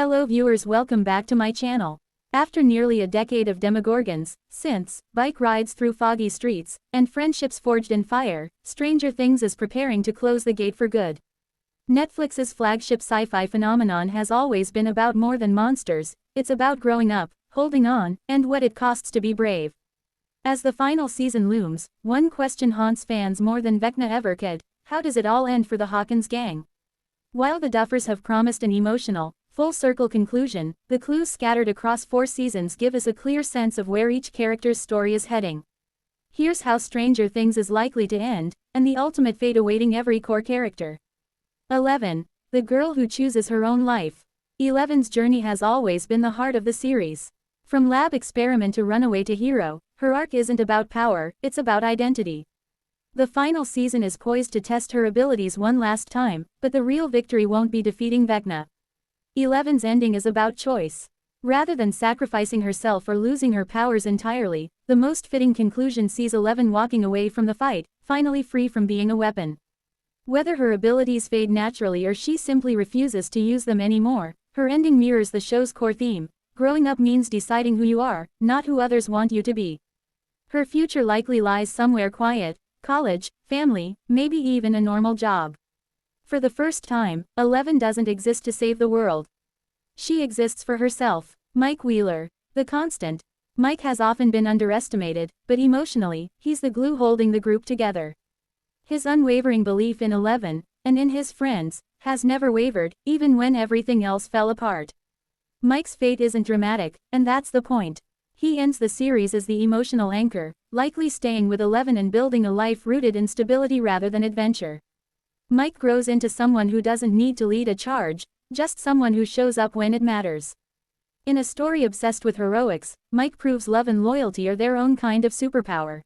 Hello viewers, welcome back to my channel. After nearly a decade of demogorgons, synths, bike rides through foggy streets, and friendships forged in fire, Stranger Things is preparing to close the gate for good. Netflix's flagship sci-fi phenomenon has always been about more than monsters, it's about growing up, holding on, and what it costs to be brave. As the final season looms, one question haunts fans more than Vecna ever could: how does it all end for the Hawkins gang? While the Duffers have promised an emotional, full-circle conclusion, the clues scattered across 4 seasons give us a clear sense of where each character's story is heading. Here's how Stranger Things is likely to end, and the ultimate fate awaiting every core character. 11. The girl who chooses her own life. Eleven's journey has always been the heart of the series. From lab experiment to runaway to hero, her arc isn't about power, it's about identity. The final season is poised to test her abilities one last time, but the real victory won't be defeating Vecna. Eleven's ending is about choice. Rather than sacrificing herself or losing her powers entirely, the most fitting conclusion sees Eleven walking away from the fight, finally free from being a weapon. Whether her abilities fade naturally or she simply refuses to use them anymore, her ending mirrors the show's core theme: growing up means deciding who you are, not who others want you to be. Her future likely lies somewhere quiet: college, family, maybe even a normal job. For the first time, Eleven doesn't exist to save the world. She exists for herself. Mike Wheeler, the constant. Mike has often been underestimated, but emotionally, he's the glue holding the group together. His unwavering belief in Eleven, and in his friends, has never wavered, even when everything else fell apart. Mike's fate isn't dramatic, and that's the point. He ends the series as the emotional anchor, likely staying with Eleven and building a life rooted in stability rather than adventure. Mike grows into someone who doesn't need to lead a charge, just someone who shows up when it matters. In a story obsessed with heroics, Mike proves love and loyalty are their own kind of superpower.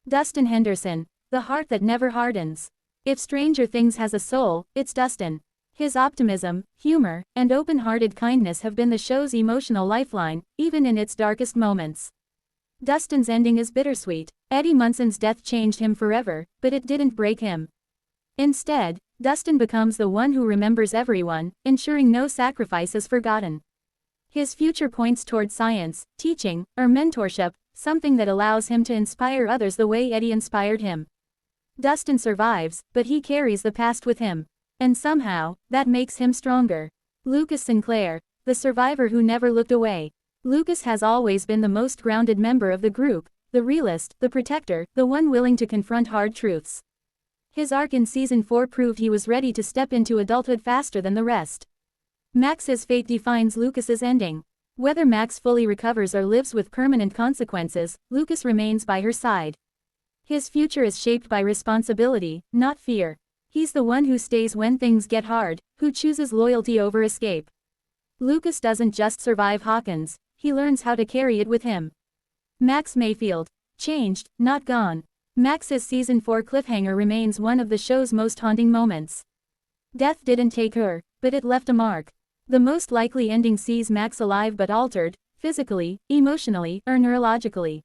Dustin Henderson, the heart that never hardens. If Stranger Things has a soul, it's Dustin. His optimism, humor, and open-hearted kindness have been the show's emotional lifeline, even in its darkest moments. Dustin's ending is bittersweet. Eddie Munson's death changed him forever, but it didn't break him. Instead, Dustin becomes the one who remembers everyone, ensuring no sacrifice is forgotten. His future points toward science, teaching, or mentorship, something that allows him to inspire others the way Eddie inspired him. Dustin survives, but he carries the past with him. And somehow, that makes him stronger. Lucas Sinclair, the survivor who never looked away. Lucas has always been the most grounded member of the group, the realist, the protector, the one willing to confront hard truths. His arc in Season 4 proved he was ready to step into adulthood faster than the rest. Max's fate defines Lucas's ending. Whether Max fully recovers or lives with permanent consequences, Lucas remains by her side. His future is shaped by responsibility, not fear. He's the one who stays when things get hard, who chooses loyalty over escape. Lucas doesn't just survive Hawkins, he learns how to carry it with him. Max Mayfield. Changed, not gone. Max's Season 4 cliffhanger remains one of the show's most haunting moments. Death didn't take her, but it left a mark. The most likely ending sees Max alive but altered, physically, emotionally, or neurologically.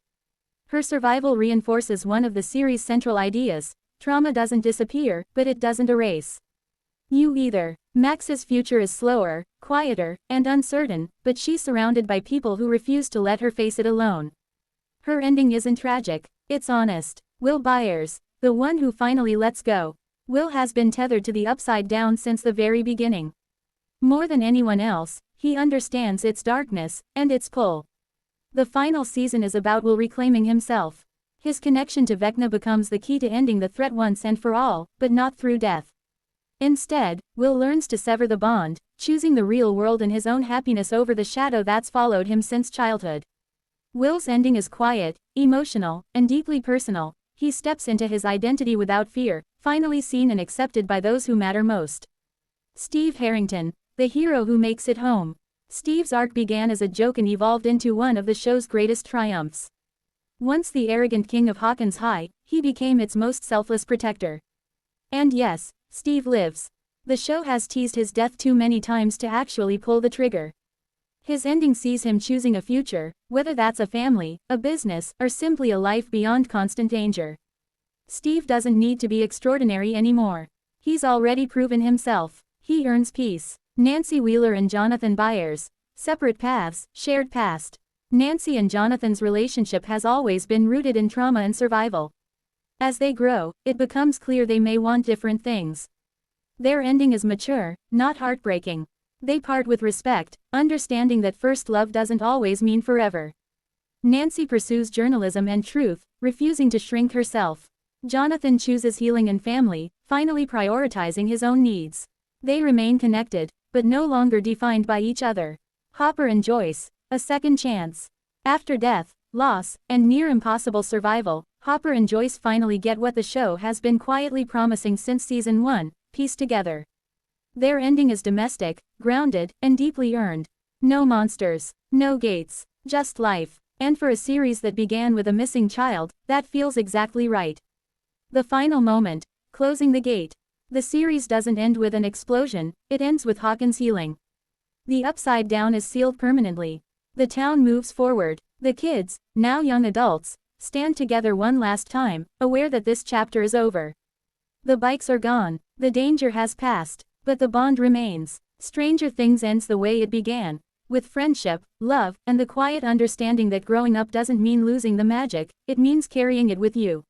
Her survival reinforces one of the series' central ideas: trauma doesn't disappear, but it doesn't erase you either. Max's future is slower, quieter, and uncertain, but she's surrounded by people who refuse to let her face it alone. Her ending isn't tragic, it's honest. Will Byers, the one who finally lets go. Will has been tethered to the Upside Down since the very beginning. More than anyone else, he understands its darkness, and its pull. The final season is about Will reclaiming himself. His connection to Vecna becomes the key to ending the threat once and for all, but not through death. Instead, Will learns to sever the bond, choosing the real world and his own happiness over the shadow that's followed him since childhood. Will's ending is quiet, emotional, and deeply personal. He steps into his identity without fear, finally seen and accepted by those who matter most. Steve Harrington, the hero who makes it home. Steve's arc began as a joke and evolved into one of the show's greatest triumphs. Once the arrogant king of Hawkins High, he became its most selfless protector. And yes, Steve lives. The show has teased his death too many times to actually pull the trigger. His ending sees him choosing a future, whether that's a family, a business, or simply a life beyond constant danger. Steve doesn't need to be extraordinary anymore. He's already proven himself. He earns peace. Nancy Wheeler and Jonathan Byers. Separate paths, shared past. Nancy and Jonathan's relationship has always been rooted in trauma and survival. As they grow, it becomes clear they may want different things. Their ending is mature, not heartbreaking. They part with respect, understanding that first love doesn't always mean forever. Nancy pursues journalism and truth, refusing to shrink herself. Jonathan chooses healing and family, finally prioritizing his own needs. They remain connected, but no longer defined by each other. Hopper and Joyce. A second chance. After death, loss, and near impossible survival, Hopper and Joyce finally get what the show has been quietly promising since season 1, pieced together. Their ending is domestic, grounded, and deeply earned. No monsters, no gates, just life. And for a series that began with a missing child, that feels exactly right. The final moment, closing the gate. The series doesn't end with an explosion, it ends with Hawkins healing. The Upside Down is sealed permanently. The town moves forward. The kids, now young adults, stand together one last time, aware that this chapter is over. The bikes are gone, the danger has passed, but the bond remains. Stranger Things ends the way it began, with friendship, love, and the quiet understanding that growing up doesn't mean losing the magic, it means carrying it with you.